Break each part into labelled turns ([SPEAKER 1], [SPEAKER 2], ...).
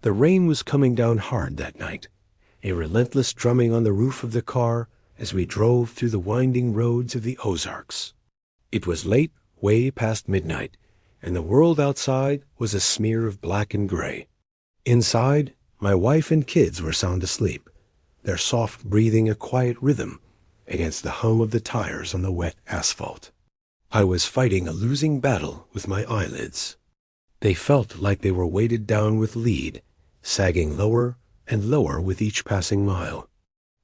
[SPEAKER 1] The rain was coming down hard that night, a relentless drumming on the roof of the car as we drove through the winding roads of the Ozarks. It was late, way past midnight, and the world outside was a smear of black and gray. Inside, my wife and kids were sound asleep, their soft breathing a quiet rhythm against the hum of the tires on the wet asphalt. I was fighting a losing battle with my eyelids. They felt like they were weighted down with lead, sagging lower and lower with each passing mile.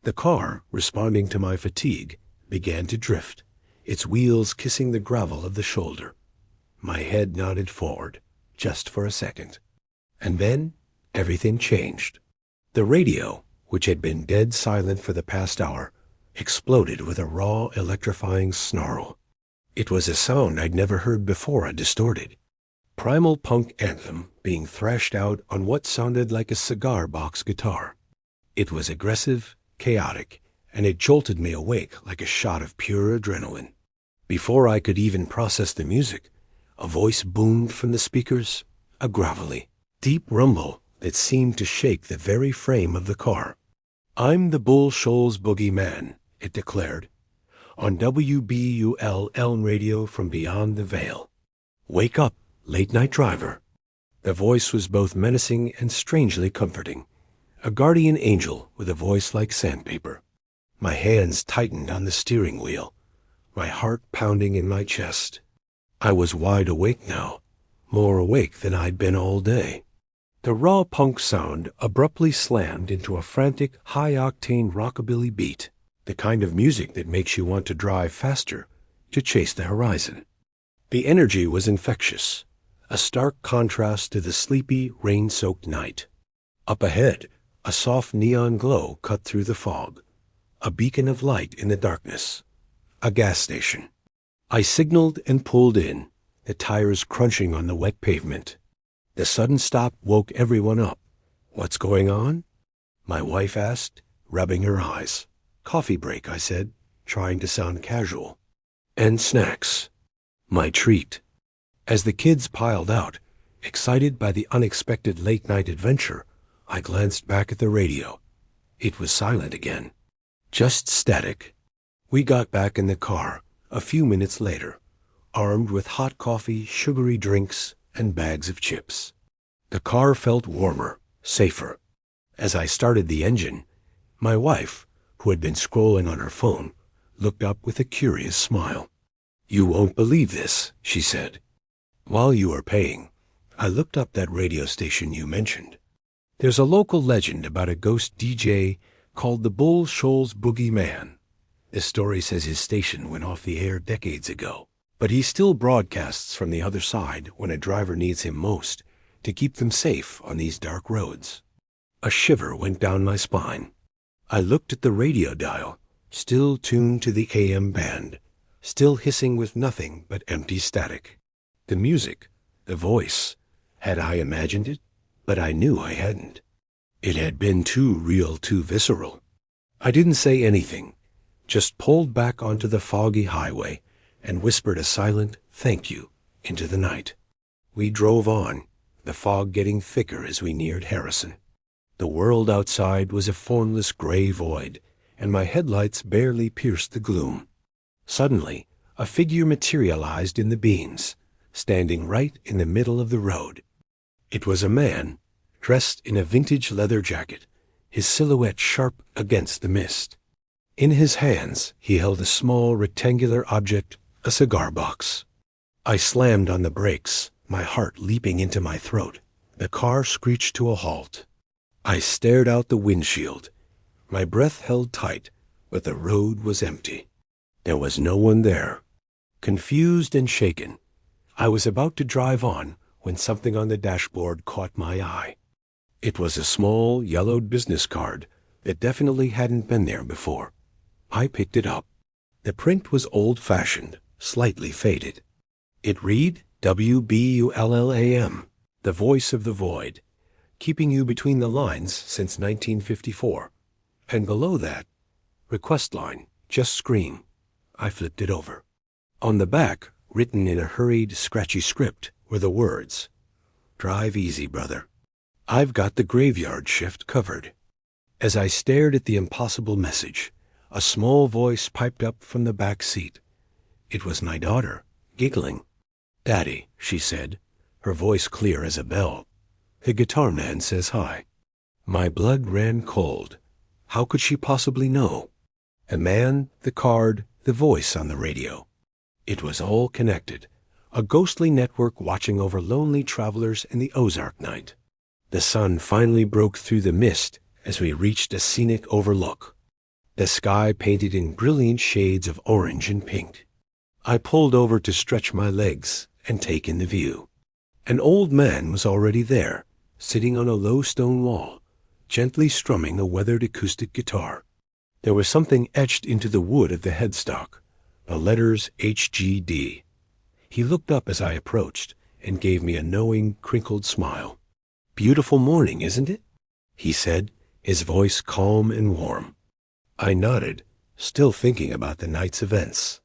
[SPEAKER 1] The car, responding to my fatigue, began to drift, its wheels kissing the gravel of the shoulder. My head nodded forward, just for a second. And then, everything changed. The radio, which had been dead silent for the past hour, exploded with a raw, electrifying snarl. It was a sound I'd never heard before I distorted. Primal punk anthem being thrashed out on what sounded like a cigar box guitar. It was aggressive, chaotic, and it jolted me awake like a shot of pure adrenaline. Before I could even process the music, a voice boomed from the speakers, a gravelly, deep rumble that seemed to shake the very frame of the car. "I'm the Bull Shoals Boogie Man," it declared, on WBUL Elm Radio from beyond the veil. "Wake up, late-night driver." The voice was both menacing and strangely comforting, a guardian angel with a voice like sandpaper. My hands tightened on the steering wheel, my heart pounding in my chest. I was wide awake now, more awake than I'd been all day. The raw punk sound abruptly slammed into a frantic, high-octane rockabilly beat, the kind of music that makes you want to drive faster to chase the horizon. The energy was infectious, a stark contrast to the sleepy, rain-soaked night. Up ahead, a soft neon glow cut through the fog, a beacon of light in the darkness, a gas station. I signaled and pulled in, the tires crunching on the wet pavement. The sudden stop woke everyone up. "What's going on?" my wife asked, rubbing her eyes. "Coffee break," I said, trying to sound casual. "And snacks." My treat. As the kids piled out, excited by the unexpected late-night adventure, I glanced back at the radio. It was silent again. Just static. We got back in the car a few minutes later, armed with hot coffee, sugary drinks, and bags of chips. The car felt warmer, safer. As I started the engine, my wife, who had been scrolling on her phone, looked up with a curious smile. "You won't believe this," she said. "While you were paying, I looked up that radio station you mentioned. There's a local legend about a ghost DJ called the Bull Shoals Boogie Man. The story says his station went off the air decades ago, but he still broadcasts from the other side when a driver needs him most to keep them safe on these dark roads." A shiver went down my spine. I looked at the radio dial, still tuned to the AM band, still hissing with nothing but empty static. The music, the voice, had I imagined it? But I knew I hadn't. It had been too real, too visceral. I didn't say anything, just pulled back onto the foggy highway and whispered a silent thank you into the night. We drove on, the fog getting thicker as we neared Harrison. The world outside was a formless gray void, and my headlights barely pierced the gloom. Suddenly, a figure materialized in the beams, standing right in the middle of the road. It was a man, dressed in a vintage leather jacket, his silhouette sharp against the mist. In his hands, he held a small rectangular object, a cigar box. I slammed on the brakes, my heart leaping into my throat. The car screeched to a halt. I stared out the windshield. My breath held tight, but the road was empty. There was no one there. Confused and shaken, I was about to drive on when something on the dashboard caught my eye. It was a small, yellowed business card that definitely hadn't been there before. I picked it up. The print was old-fashioned, slightly faded. It read WBULLAM, the voice of the void, keeping you between the lines since 1954. And below that, request line, just scream. I flipped it over. On the back, written in a hurried, scratchy script, were the words, "Drive easy, brother." I've got the graveyard shift covered." As I stared at the impossible message, a small voice piped up from the back seat. It was my daughter, giggling. "Daddy," she said, her voice clear as a bell. "The guitar man says hi." My blood ran cold. How could she possibly know? A man, the card, the voice on the radio. It was all connected. A ghostly network watching over lonely travelers in the Ozark night. The sun finally broke through the mist as we reached a scenic overlook. The sky painted in brilliant shades of orange and pink. I pulled over to stretch my legs and take in the view. An old man was already there, sitting on a low stone wall, gently strumming a weathered acoustic guitar. There was something etched into the wood of the headstock, the letters HGD. He looked up as I approached and gave me a knowing, crinkled smile. "Beautiful morning, isn't it?" he said, his voice calm and warm. I nodded, still thinking about the night's events.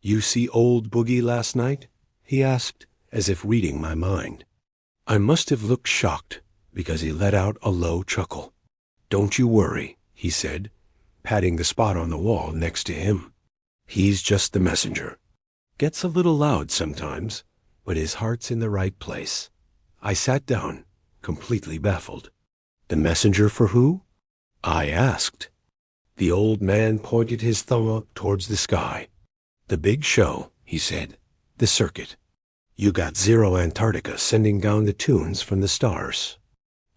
[SPEAKER 1] "You see old Boogie last night?" he asked, as if reading my mind. I must have looked shocked, because he let out a low chuckle. "Don't you worry," he said, patting the spot on the wall next to him. "He's just the messenger. Gets a little loud sometimes, but his heart's in the right place." I sat down, completely baffled. "The messenger for who?" I asked. The old man pointed his thumb up towards the sky. "The big show," he said. "The circuit. You got Zero Antarctica sending down the tunes from the stars.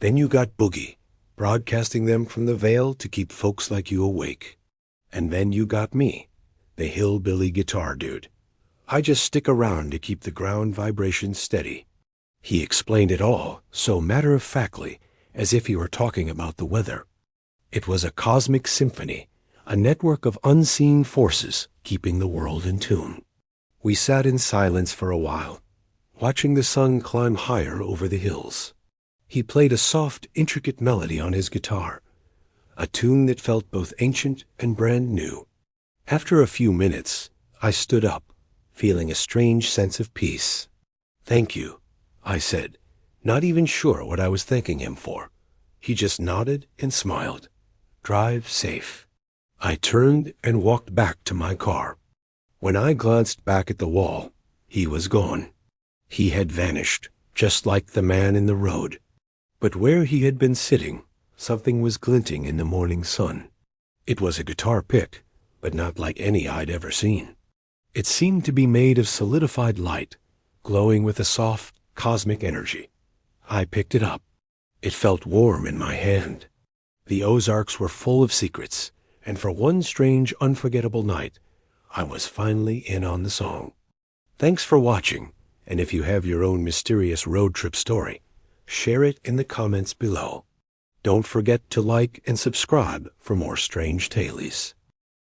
[SPEAKER 1] Then you got Boogie, broadcasting them from the veil to keep folks like you awake. And then you got me, the hillbilly guitar dude. I just stick around to keep the ground vibrations steady." He explained it all so matter-of-factly, as if he were talking about the weather. It was a cosmic symphony, a network of unseen forces keeping the world in tune. We sat in silence for a while, watching the sun climb higher over the hills. He played a soft, intricate melody on his guitar, a tune that felt both ancient and brand new. After a few minutes, I stood up, feeling a strange sense of peace. "Thank you," I said, not even sure what I was thanking him for. He just nodded and smiled. "Drive safe." I turned and walked back to my car. When I glanced back at the wall, he was gone. He had vanished, just like the man in the road. But where he had been sitting, something was glinting in the morning sun. It was a guitar pick, but not like any I'd ever seen. It seemed to be made of solidified light, glowing with a soft, cosmic energy. I picked it up. It felt warm in my hand. The Ozarks were full of secrets, and for one strange, unforgettable night, I was finally in on the song. Thanks for watching, and if you have your own mysterious road trip story, share it in the comments below. Don't forget to like and subscribe for more strange tales.